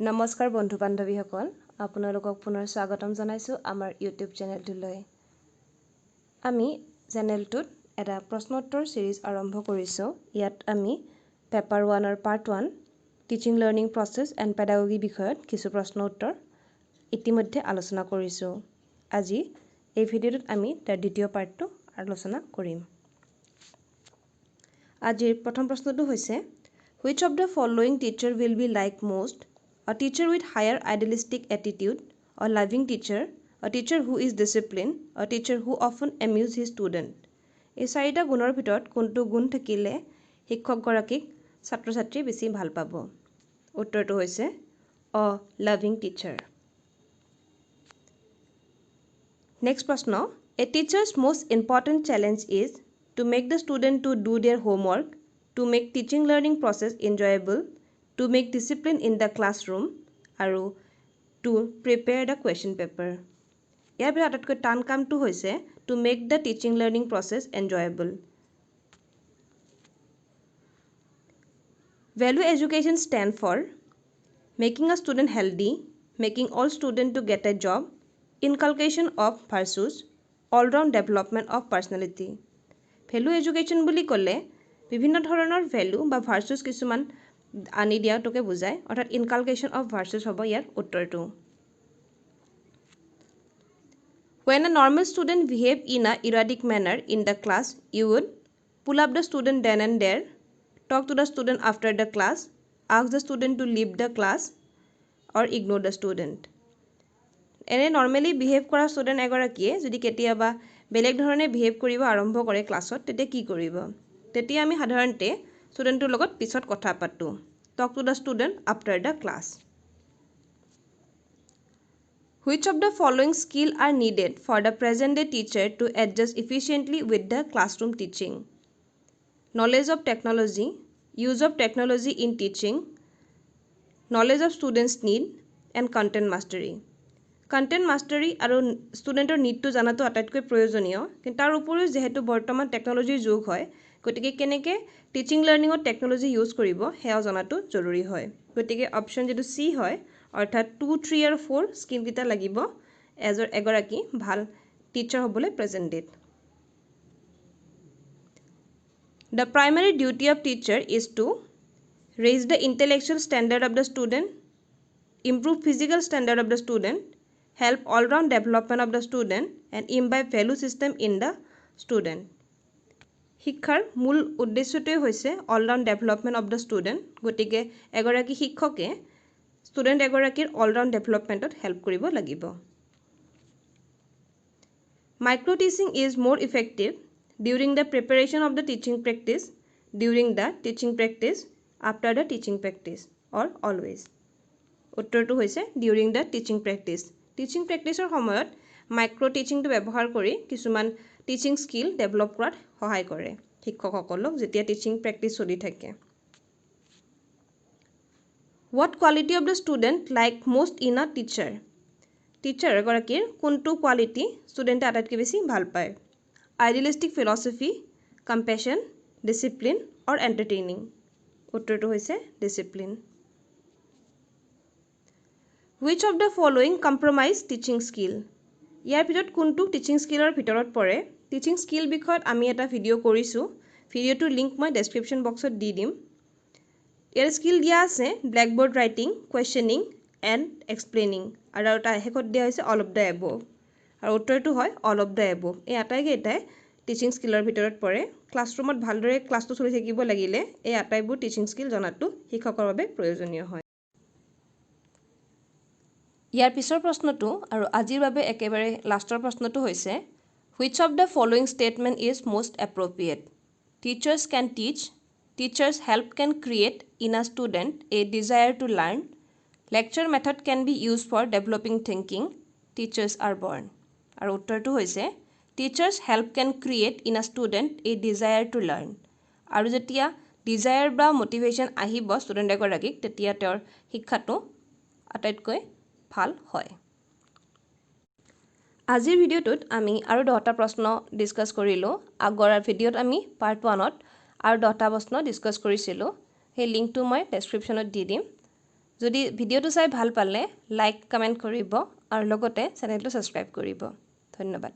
নমস্কাৰ বন্ধু বান্ধৱীসকল আপোনালোকক পুনৰ স্বাগতম জনাইছো আমাৰ ইউটিউব চেনেলটোলৈ আমি চেনেলটোত এটা প্ৰশ্নোত্তৰ সিৰিজ আৰম্ভ কৰিছো ইয়াত আমি পেপাৰ 1 ৰ part 1 teaching learning process and pedagogy বিষয়ত কিছু প্ৰশ্ন উত্তৰ ইতিমধ্যে আলোচনা কৰিছো আজি এই ভিডিঅ'টোত আমি তাৰ দ্বিতীয় পাৰ্টটো আলোচনা কৰিম আজিৰ প্ৰথম প্ৰশ্নটো হৈছে which of the following teacher will be like most a teacher with higher idealistic attitude, a loving teacher, a teacher who is disciplined, a teacher who often amuse his student. এই চাৰিটা গুণৰ ভিতৰত কোনটো গুণ থাকিলে শিক্ষকগৰাকীক ছাত্ৰ-ছাত্ৰী বেছি ভাল পাব উত্তৰটো হৈছে a loving teacher. Next প্ৰশ্ন a teacher's most important challenge is to make the student to do their homework, to make teaching learning process enjoyable, to make discipline in the classroom আৰু to prepare the question paper. ইয়াৰ ভিতৰত আটাইতকৈ টান কামটো হৈছে to make the teaching learning process enjoyable. Value education stand for making a student healthy, making all students to get a job, inculcation of virtues, all-round development of personality. Value education বুলি ক'লে বিভিন্ন ধৰণৰ value বা ভাৰ্চুস কিছুমান আনি দিয়াটোকে বুজায় অৰ্থাৎ ইনকালকেশন of ভাৰ্চুস হ'ব ইয়াৰ উত্তৰটো When a normal student behave in a erratic manner in the class you would pull up the student then and there, talk to the student after the class, ask the student to leave the class or ignore the student. এনে normally behave কৰা student এগৰাকীয়ে যদি কেতিয়াবা বেলেগ ধৰণে behave কৰিব আৰম্ভ কৰে ক্লাছত তেতিয়া কি কৰিব তেতিয়া আমি সাধাৰণতে ষ্টুডেণ্টৰ লগত পিছত কথা পাতো talk to the student after the class. Which of the following skill are needed for the present day teacher to adjust efficiently with the classroom teaching? Knowledge of technology, use of technology in teaching, knowledge of students' need, and content mastery. Content mastery আৰু ষ্টুডেণ্টৰ নিডটো জানাটো আটাইতকৈ প্ৰয়োজনীয় কিন্তু তাৰ উপৰিও যেহেতু বৰ্তমান টেকনলজিৰ যুগ হয় গতিকে কেনেকৈ টিচিং লাৰ্নিঙত টেকনলজি ইউজ কৰিব সেয়াও জানাটো জৰুৰী হয় গতিকে অপশ্যন যেটো সি হয় অৰ্থাৎ 2, 3 আৰু 4 স্কিল কিটা লাগিব এগৰাকী ভাল টিচাৰ হ'বলৈ present date The primary duty of teacher is to raise the intellectual standard of the student, improve physical standard of the student, help all-round development of the student, and imbibe value system in the student. শিক্ষাৰ মূল উদ্দেশ্যটোই হৈছে all-round development of the student. গতিকে এগৰাকী শিক্ষকে student এগৰাকীৰ all-round developmentত help কৰিব লাগিব। Micro teaching is more effective during the preparation of the teaching practice, during the teaching practice, after the teaching practice, or always. উত্তৰটো হৈছে during the teaching practice. Teaching প্ৰেক্টিছৰ সময়ত মাইক্ৰ টিচিংটো ব্যৱহাৰ কৰি কিছুমান টিচিং স্কিল ডেভেলপ কৰাত সহায় কৰে শিক্ষকসকলক যেতিয়া টিচিং প্ৰেক্টিছ চলি থাকে What quality of the student like most in a teacher? Teacher এগৰাকীৰ কোনটো কোৱালিটি ষ্টুডেণ্টে আটাইতকৈ বেছি ভাল পায় আইডিয়েলিষ্টিক ফিলচফি কম্পেশ্যন ডিসিপ্লিন অৰ এণ্টাৰটেইনিং উত্তৰটো হৈছে discipline Which of the following compromise teaching skill? ইয়াৰ ভিতৰত কোনটো টিচিং স্কিলৰ ভিতৰত পৰে টিচিং স্কিল বিষয়ত আমি এটা ভিডিঅ' কৰিছো ভিডিঅ'টোৰ লিংক মই ডেসক্ৰিপচন বক্সত দি দিম ইয়াৰ স্কিল দিয়া আছে ব্ল্যাকবোৰ্ড ৰাইটিং কোৱেশ্চনিং এণ্ড এক্সপ্লেইনিং আৰু এটা হেকত দিয়া হৈছে অল অফ দ্য এবভ আৰু উত্তৰটো হয় অল অফ দ্য এবভ এই আটাইকেইটাই টিচিং স্কিলৰ ভিতৰত পৰে ক্লাছৰুমত ভালদৰে ক্লাছটো চলি থাকিব লাগিলে এই আটাইবোৰ টিচিং স্কিল জনাটো শিক্ষকৰ বাবে প্ৰয়োজনীয় হয় ইয়াৰ পিছৰ প্ৰশ্নটো আৰু আজিৰ বাবে একেবাৰে লাষ্টৰ প্ৰশ্নটো হৈছে Which of the following statement is most appropriate? Teachers can teach, teachers help can create in a student a desire to learn, lecture method can be used for developing thinking, teachers are born. আৰু উত্তৰটো হৈছে Teachers help can create in a student a desire to learn. আৰু যেতিয়া desire বা motivation আহিব student এগৰাকীক তেতিয়া তেওঁৰ শিক্ষাটো আটাইতকৈ ভাল হয় আজিৰ ভিডিঅ'টোত আমি আৰু 10টা প্ৰশ্ন ডিসকাস কৰিলো আগৰ ভিডিঅ'ত আমি পাৰ্ট 1ত আৰু 10টা প্ৰশ্ন ডিসকাস কৰিছিলো সেই লিংকটো মই ডেসক্ৰিপচনত দি দিম যদি ভিডিঅ'টো চাই ভাল পালে লাইক কমেণ্ট কৰিব আৰু লগতে চেনেলটো ছাবস্ক্ৰাইব কৰিব ধন্যবাদ